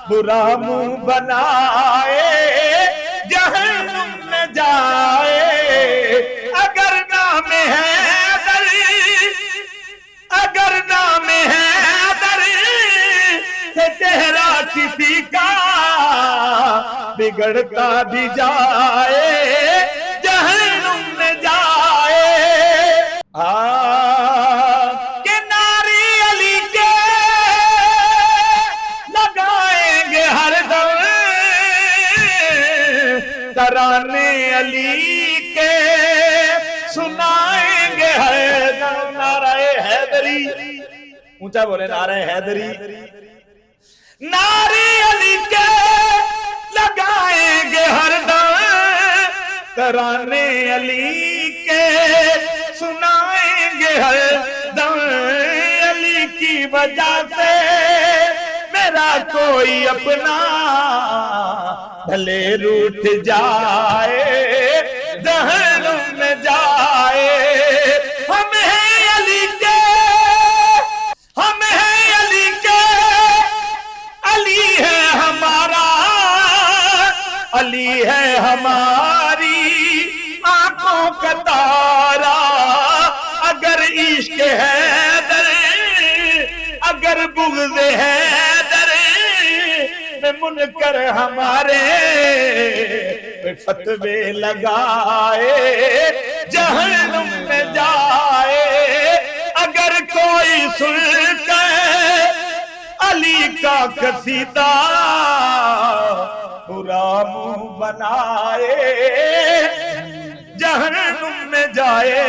बुरा मुंह बनाए जहन्नुम में जाए। अगर नाम है दरी, अगर नाम है दरी से चेहरा किसी का बिगड़ता भी जाए जहन्नुम में जाए। के नारी अली के लगाएंगे हरदम तराने अली के सुनाएंगे हरदम। नाराए हैदरी, ऊंचा बोले नाराए हैदरी। नारी अली के लगाएंगे हरदम तराने अली के सुनाएंगे हरदम। अली की वजह से मेरा कोई अपना भले रूठ जाए जहन्नुम में जाए। हम हैं अली के, हम हैं अली के, अली है हमारा, अली है हमारी आंखों का तारा। अगर इश्क है दरे, अगर बुग़्ज़ है दरे में मुनकर हमारे फतवे लगाए जहन्नुम में जाए। अगर कोई सुन के अली का कसीदा बुरा मुंह बनाए जहन्नुम में जाए।